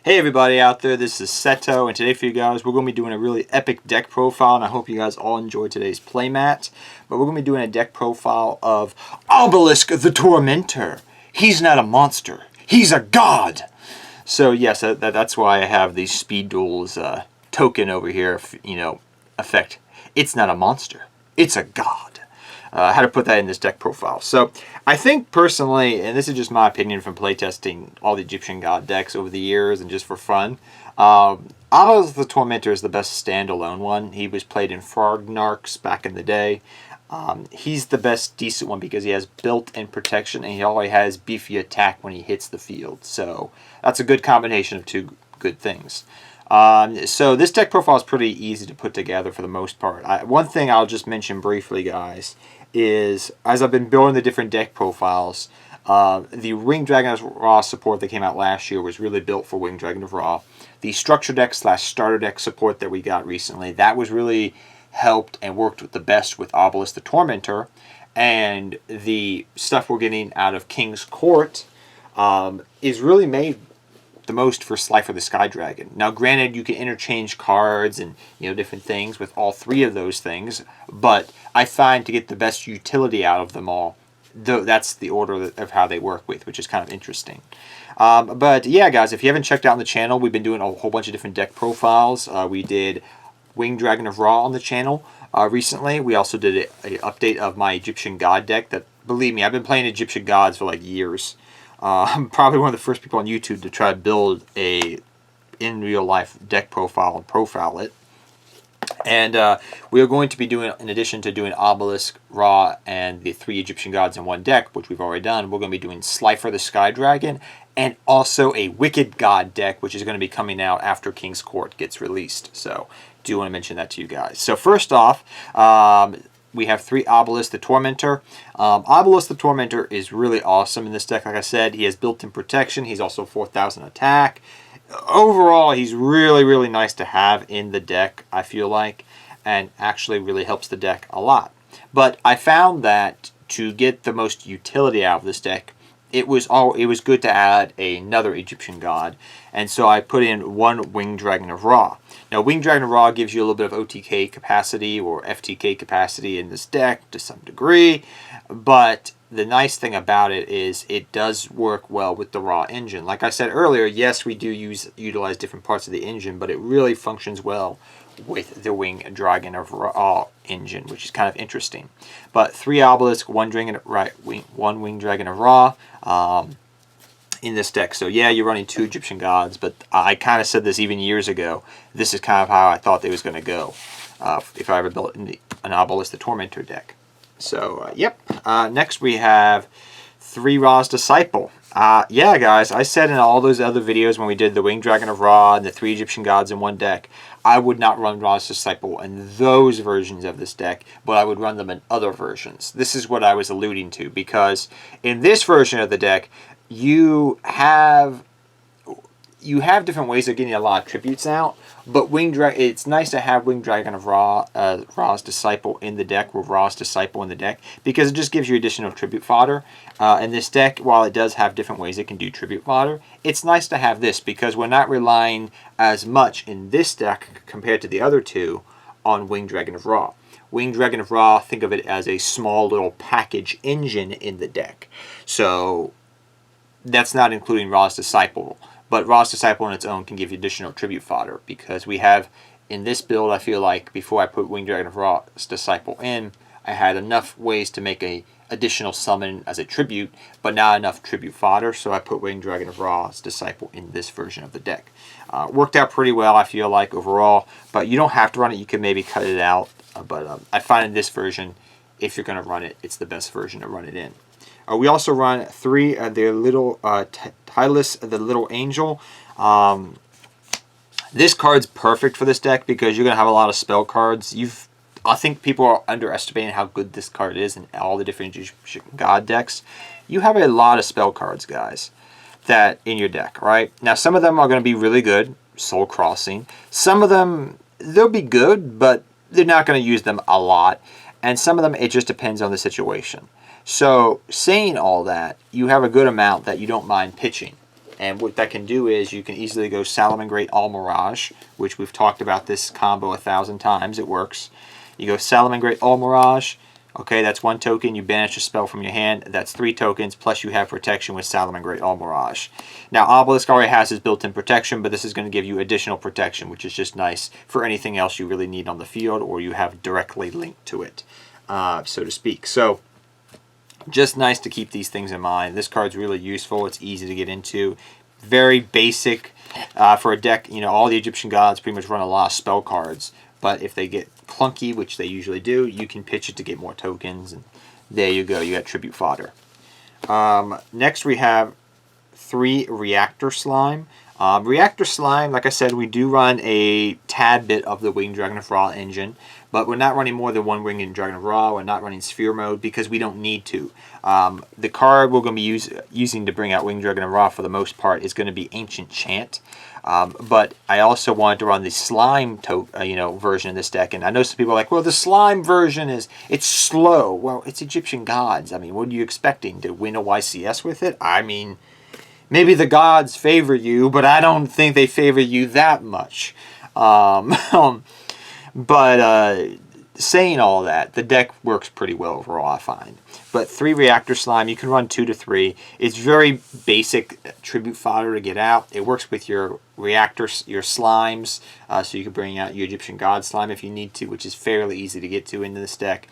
Hey everybody out there, this is Seto, and today for you guys we're going to be doing a really epic deck profile, and I hope you guys all enjoyed today's playmat. But we're going to be doing a deck profile of Obelisk the Tormentor. He's not a monster, he's a god! So yes, that's why I have the Speed Duels token over here, effect. It's not a monster, it's a god. How to put that in this deck profile. So I think personally, and this is just my opinion from playtesting all the Egyptian god decks over the years and just for fun, Obelisk the Tormentor is the best standalone one. He was played in Frognarks back in the day. He's the best decent one because he has built-in protection and he always has beefy attack when he hits the field. So that's a good combination of two good things. So this deck profile is pretty easy to put together for the most part. One thing I'll just mention briefly, guys, is as I've been building the different deck profiles, the Winged Dragon of Ra support that came out last year was really built for Winged Dragon of Ra. The structure deck / starter deck support that we got recently, that was really helped and worked with the best with Obelisk the Tormentor. And the stuff we're getting out of King's Court is really made the most for Slifer the Sky Dragon. Now granted, you can interchange cards and different things with all three of those things, but I find to get the best utility out of them all, that's the order of how they work with, which is kind of interesting. But yeah guys, if you haven't checked out on the channel, we've been doing a whole bunch of different deck profiles. We did Winged Dragon of Ra on the channel recently. We also did an update of my Egyptian God deck that, believe me, I've been playing Egyptian gods for like years. I'm probably one of the first people on YouTube to try to build a in real life deck profile and profile it. And we are going to be doing, in addition to doing Obelisk, Ra, and the 3 Egyptian gods in one deck, which we've already done, we're going to be doing Slifer the Sky Dragon and also a Wicked God deck, which is going to be coming out after King's Court gets released. So do want to mention that to you guys. So first off, we have 3 Obelisk the Tormentor. Obelisk the Tormentor is really awesome in this deck. Like I said, he has built-in protection. He's also 4,000 attack. Overall, he's really, really nice to have in the deck, I feel like, and actually really helps the deck a lot. But I found that to get the most utility out of this deck, it was good to add another Egyptian god, and so I put in 1 Winged Dragon of Ra. Now, Winged Dragon of Ra gives you a little bit of OTK capacity or FTK capacity in this deck to some degree, but the nice thing about it is it does work well with the Ra engine. Like I said earlier, yes, we do utilize different parts of the engine, but it really functions well with the Winged Dragon of Ra engine, which is kind of interesting. But 3 Obelisk, 1 Winged Dragon of Ra in this deck. So yeah, you're running 2 Egyptian gods, but I kind of said this even years ago. This is kind of how I thought they was going to go if I ever built an Obelisk the Tormentor deck. So yep. Next we have 3 Ra's Disciple. Yeah guys, I said in all those other videos when we did the Winged Dragon of Ra and the 3 Egyptian gods in one deck, I would not run Ra's Disciple in those versions of this deck, but I would run them in other versions. This is what I was alluding to, because in this version of the deck, you have different ways of getting a lot of tributes out, but it's nice to have Winged Dragon of Ra, Ra's Disciple in the deck, with Ra's Disciple in the deck, because it just gives you additional tribute fodder. In this deck, while it does have different ways it can do tribute fodder, it's nice to have this, because we're not relying as much in this deck compared to the other 2 on Winged Dragon of Ra. Winged Dragon of Ra, think of it as a small little package engine in the deck. So that's not including Ra's Disciple. But Ra's Disciple on its own can give you additional tribute fodder, because we have, in this build, I feel like, before I put Winged Dragon of Ra's Disciple in, I had enough ways to make a additional summon as a tribute, but not enough tribute fodder, so I put Winged Dragon of Ra's Disciple in this version of the deck. Worked out pretty well, I feel like, overall, but you don't have to run it. You can maybe cut it out, but I find in this version, if you're going to run it, it's the best version to run it in. We also run 3 the little Tylus, the Little Angel. This card's perfect for this deck because you're going to have a lot of spell cards. I think people are underestimating how good this card is in all the different Egyptian god decks. You have a lot of spell cards, guys, that in your deck, right? Now, some of them are going to be really good, Soul Crossing. Some of them, they'll be good, but they're not going to use them a lot. And some of them, it just depends on the situation. So, saying all that, you have a good amount that you don't mind pitching. And what that can do is you can easily go Salamangreat All Mirage, which we've talked about this combo 1,000 times. It works. You go Salamangreat All Mirage. Okay, that's 1 token. You banish a spell from your hand. That's 3 tokens, plus you have protection with Salamangreat All Mirage. Now, Obelisk already has his built-in protection, but this is going to give you additional protection, which is just nice for anything else you really need on the field or you have directly linked to it, so to speak. So, just nice to keep these things in mind. This card's really useful. It's easy to get into. Very basic for a deck. You know, all the Egyptian gods pretty much run a lot of spell cards. But if they get clunky, which they usually do, you can pitch it to get more tokens. And there you go. You got tribute fodder. Next we have 3 Reactor Slime. Reactor Slime, like I said, we do run a tad bit of the Winged Dragon of Ra engine, but we're not running more than 1 Winged Dragon of Ra. We're not running Sphere mode because we don't need to. The card we're going to be using to bring out Winged Dragon of Ra for the most part is going to be Ancient Chant. But I also wanted to run the Slime version of this deck, and I know some people are like, well, the Slime version it's slow. Well, it's Egyptian gods. I mean, what are you expecting, to win a YCS with it? I mean, maybe the gods favor you, but I don't think they favor you that much. Saying all that, the deck works pretty well overall, I find. But 3 Reactor Slime, you can run 2 to 3. It's very basic tribute fodder to get out. It works with your reactors, your slimes, so you can bring out your Egyptian God Slime if you need to, which is fairly easy to get to into this deck.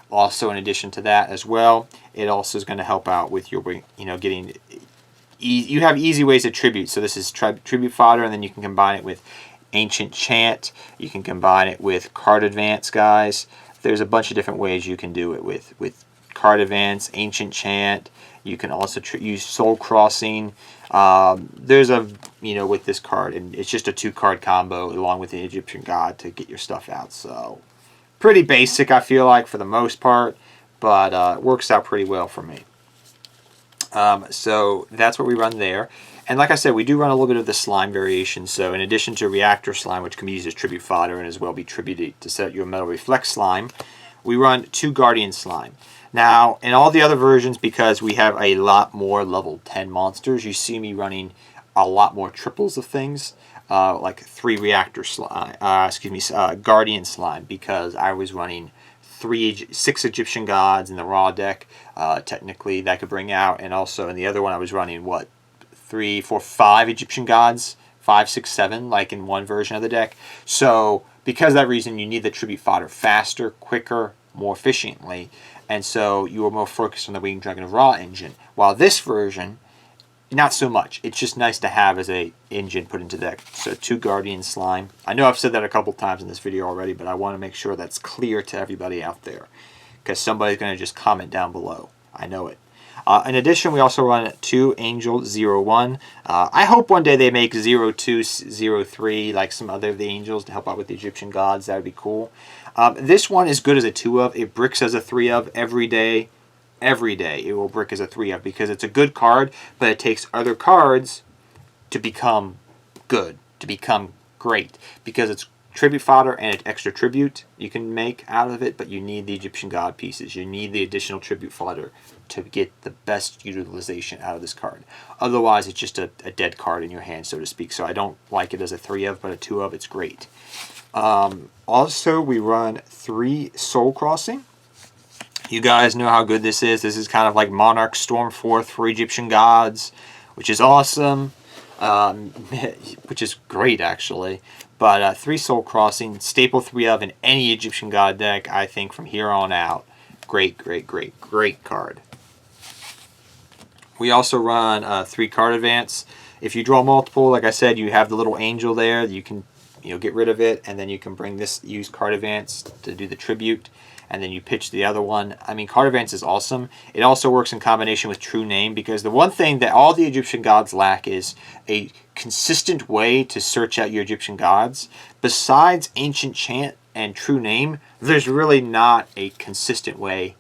Also, in addition to that as well, it also is going to help out with your, getting... You have easy ways to tribute. So this is tribute fodder, and then you can combine it with Ancient Chant. You can combine it with Card Advance, guys. There's a bunch of different ways you can do it with Card Advance, Ancient Chant. You can also use Soul Crossing. There's with this card, and it's just a 2-card combo along with the Egyptian God to get your stuff out. So pretty basic, I feel like, for the most part, but it works out pretty well for me. So that's what we run there. And like I said, we do run a little bit of the slime variation. So in addition to Reactor Slime, which can be used as tribute fodder and as well be tributed to set your Metal Reflect Slime, we run 2 Guardian Slime. Now, in all the other versions, because we have a lot more level 10 monsters, you see me running a lot more triples of things, like 3 Reactor Slime, Guardian Slime, because I was running 6 Egyptian gods in the raw deck, technically, that could bring out, and also in the other one I was running, 3, 4, 5 Egyptian gods, 5, 6, 7, like in one version of the deck. So because of that reason, you need the tribute fodder faster, quicker, more efficiently, and so you are more focused on the Winged Dragon of Ra engine. While this version, not so much. It's just nice to have as a engine put into the deck. So 2 Guardian Slime. I know I've said that a couple times in this video already, but I want to make sure that's clear to everybody out there, because somebody's going to just comment down below. I know it. In addition, we also run 2 Angel 01. I hope one day they make 02, 03, like some other of the angels to help out with the Egyptian gods. That would be cool. This one is good as a 2 of. It bricks as a 3 of every day. Every day it will brick as a 3 of, because it's a good card, but it takes other cards to become good, to become great, because it's tribute fodder and extra tribute you can make out of it, but you need the Egyptian god pieces. You need the additional tribute fodder to get the best utilization out of this card. Otherwise, it's just a dead card in your hand, so to speak. So I don't like it as a 3 of, but a 2 of, it's great. Also, we run 3 Soul Crossing. You guys know how good this is. This is kind of like Monarch Stormforth for Egyptian gods, which is awesome, which is great, actually. But 3 Soul Crossing, staple 3 of in any Egyptian god deck, I think, from here on out. Great, great, great, great card. We also run 3 Card Advance. If you draw multiple, like I said, you have the little angel there. You can get rid of it, and then you can bring this, use Card Advance to do the tribute, and then you pitch the other one. I mean, Card Advance is awesome. It also works in combination with True Name, because the one thing that all the Egyptian gods lack is a consistent way to search out your Egyptian gods. Besides Ancient Chant and True Name, there's really not a consistent way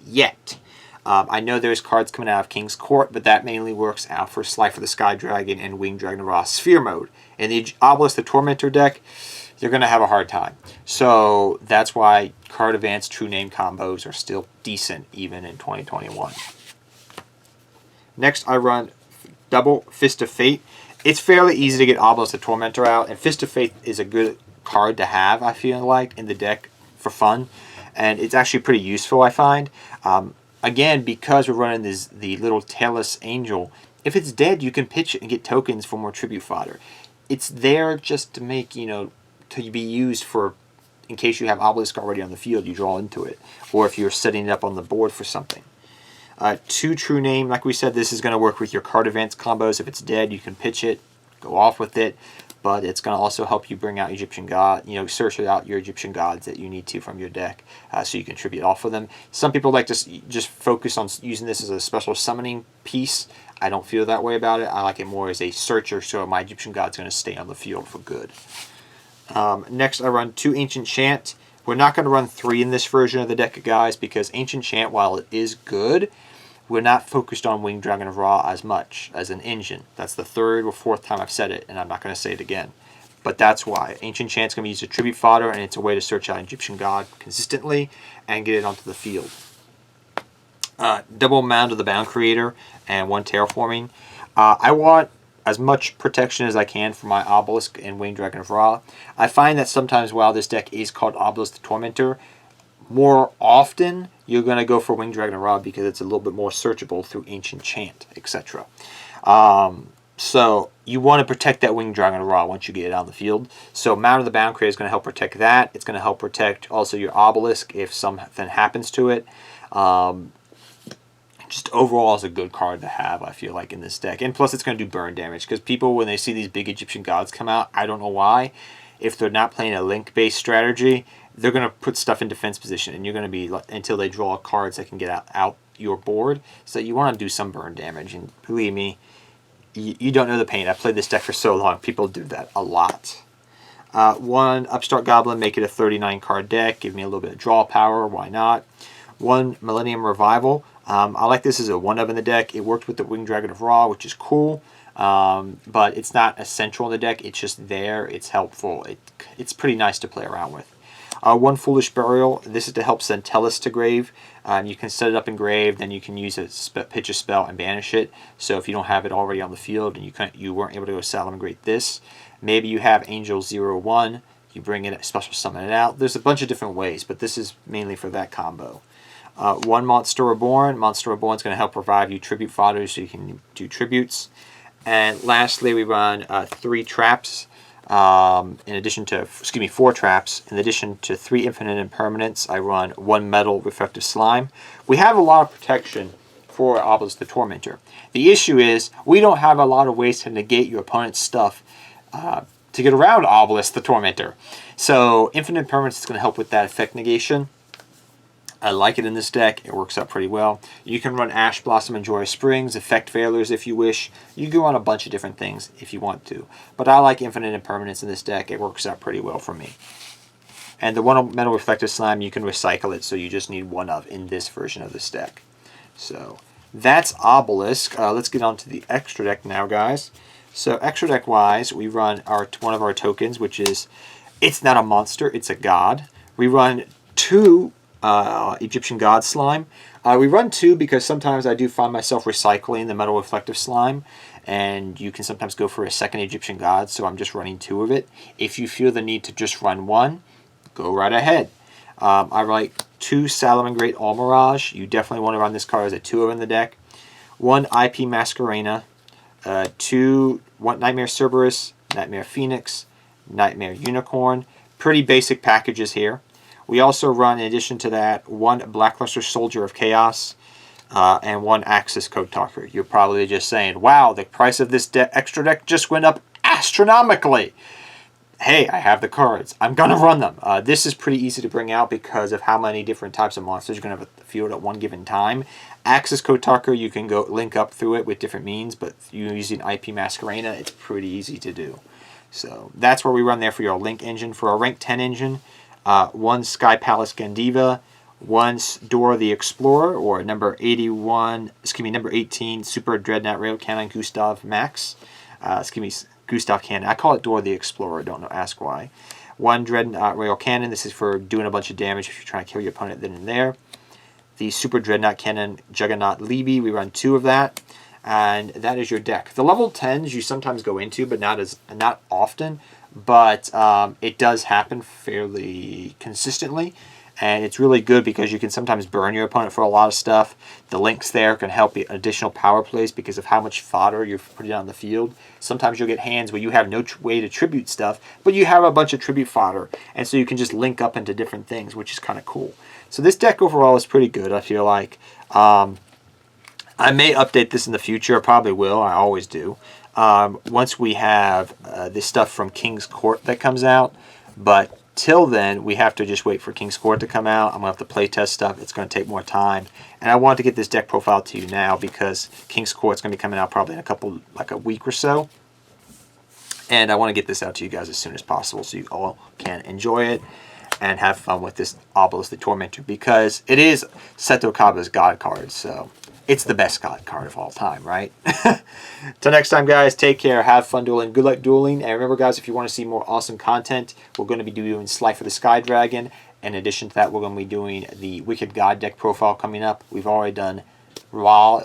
yet. I know there's cards coming out of King's Court, but that mainly works out for Slifer the Sky Dragon and Winged Dragon of Ra Sphere mode. In the Obelisk the Tormentor deck, you're going to have a hard time. So that's why Card Advance True Name combos are still decent even in 2021. Next, I run double Fist of Fate. It's fairly easy to get Obelisk the Tormentor out, and Fist of Fate is a good card to have, I feel like, in the deck for fun. And it's actually pretty useful, I find. Again, because we're running the little tailless angel, if it's dead, you can pitch it and get tokens for more tribute fodder. It's there just to make, you know, to be used for, in case you have Obelisk already on the field, you draw into it. Or if you're setting it up on the board for something. 2 True Name, like we said, this is going to work with your card advance combos. If it's dead, you can pitch it, go off with it, but it's going to also help you bring out Egyptian God, you know, search out your Egyptian gods that you need to from your deck, so you can tribute off of them. Some people like to just focus on using this as a special summoning piece. I don't feel that way about it. I like it more as a searcher, so my Egyptian God's going to stay on the field for good. Next, I run 2 Ancient Chant. We're not going to run 3 in this version of the deck, guys, because Ancient Chant, while it is good, we're not focused on Winged Dragon of Ra as much as an engine. That's the 3rd or 4th time I've said it, and I'm not going to say it again. But that's why. Ancient Chant's going to be used as tribute fodder, and it's a way to search out Egyptian God consistently and get it onto the field. Double Mound of the Bound Creator and 1 Terraforming. I want as much protection as I can for my Obelisk and Winged Dragon of Ra. I find that sometimes while this deck is called Obelisk the Tormentor, more often you're going to go for Winged Dragon of Ra because it's a little bit more searchable through Ancient Chant, etc. So you want to protect that Winged Dragon of Ra once you get it on the field. So Mound of the Bound Creator is going to help protect that. It's going to help protect also your Obelisk if something happens to it. Just overall is a good card to have, I feel like, in this deck. And plus it's going to do burn damage, because people, when they see these big Egyptian gods come out, I don't know why, if they're not playing a link-based strategy, they're going to put stuff in defense position, and you're going to be, until they draw cards that can get out your board. So you want to do some burn damage, and believe me, you don't know the pain. I've played this deck for so long. People do that a lot. 1 Upstart Goblin, make it a 39 card deck. Give me a little bit of draw power. Why not? 1 Millennium Revival. I like this as a 1-of in the deck. It worked with the Winged Dragon of Ra, which is cool. But it's not essential in the deck. It's just there. It's helpful. It's pretty nice to play around with. 1 Foolish Burial. This is to help send Tellus to grave. You can set it up in grave, then you can use it, pitch a spell, and banish it. So if you don't have it already on the field and you weren't able to go Salamangreat this, maybe you have Angel 0/1. You bring it, special summon it out. There's a bunch of different ways, but this is mainly for that combo. 1 Monster Reborn. Monster Reborn is going to help provide you tribute fodder so you can do tributes. And lastly, we run 3 traps. In addition to, 4 traps. In addition to 3 infinite impermanents, I run 1 Metal Reflective Slime. We have a lot of protection for Obelisk the Tormentor. The issue is we don't have a lot of ways to negate your opponent's stuff to get around Obelisk the Tormentor. So infinite impermanence is going to help with that effect negation. I like it in this deck. It works out pretty well. You can run Ash Blossom and Joyous Springs, Effect Failures if you wish. You can run a bunch of different things if you want to. But I like Infinite Impermanence in this deck. It works out pretty well for me. And the 1 Metal Reflective Slime, you can recycle it, so you just need 1 of in this version of this deck. So that's Obelisk. Let's get on to the extra deck now, guys. So extra deck wise, we run one of our tokens, which is, it's not a monster, it's a god. We run 2 Egyptian God Slime. We run 2 because sometimes I do find myself recycling the Metal Reflective Slime, and you can sometimes go for a second Egyptian God, so I'm just running 2 of it. If you feel the need to just run 1, go right ahead. I like 2 Salamangreat All Mirage. You definitely want to run this card as a 2 of in the deck. 1 IP Masquerena. 1 Nightmare Cerberus, Nightmare Phoenix, Nightmare Unicorn. Pretty basic packages here. We also run, in addition to that, 1 Blackluster Soldier of Chaos and 1 Axis Code Talker. You're probably just saying, wow, the price of this extra deck just went up astronomically. Hey, I have the cards. I'm going to run them. This is pretty easy to bring out because of how many different types of monsters you're going to have at the field at one given time. Axis Code Talker, you can go link up through it with different means, but using IP Masquerena, it's pretty easy to do. So that's where we run there for your link engine. For our rank 10 engine, 1 Sky Palace Gandiva, 1 Dora the Explorer, or number 18 Super Dreadnought Rail Cannon Gustav Max. Gustav Cannon. I call it Dora the Explorer, don't know, ask why. 1 Dreadnought Rail Cannon, this is for doing a bunch of damage if you're trying to kill your opponent then and there. The Super Dreadnought Cannon Juggernaut Libby, we run 2 of that. And that is your deck. The level 10s you sometimes go into, but not often. But it does happen fairly consistently. And it's really good because you can sometimes burn your opponent for a lot of stuff. The links there can help you additional power plays because of how much fodder you're putting on the field. Sometimes you'll get hands where you have no way to tribute stuff, but you have a bunch of tribute fodder. And so you can just link up into different things, which is kind of cool. So this deck overall is pretty good, I feel like. I may update this in the future. I probably will. I always do. Once we have this stuff from King's Court that comes out. But till then, we have to just wait for King's Court to come out. I'm going to have to play test stuff. It's going to take more time. And I want to get this deck profile to you now because King's Court's going to be coming out probably in a week or so. And I want to get this out to you guys as soon as possible so you all can enjoy it and have fun with this Obelisk the Tormentor because it is Seto Kaiba's God card. So it's the best God card of all time, right? Till next time, guys, take care. Have fun dueling. Good luck dueling. And remember, guys, if you want to see more awesome content, we're going to be doing Slife of the Sky Dragon. In addition to that, we're going to be doing the Wicked God deck profile coming up. We've already done Ra,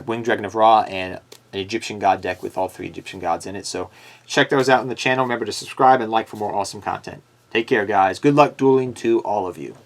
Winged Dragon of Ra, and an Egyptian God deck with all 3 Egyptian gods in it. So check those out in the channel. Remember to subscribe and like for more awesome content. Take care, guys. Good luck dueling to all of you.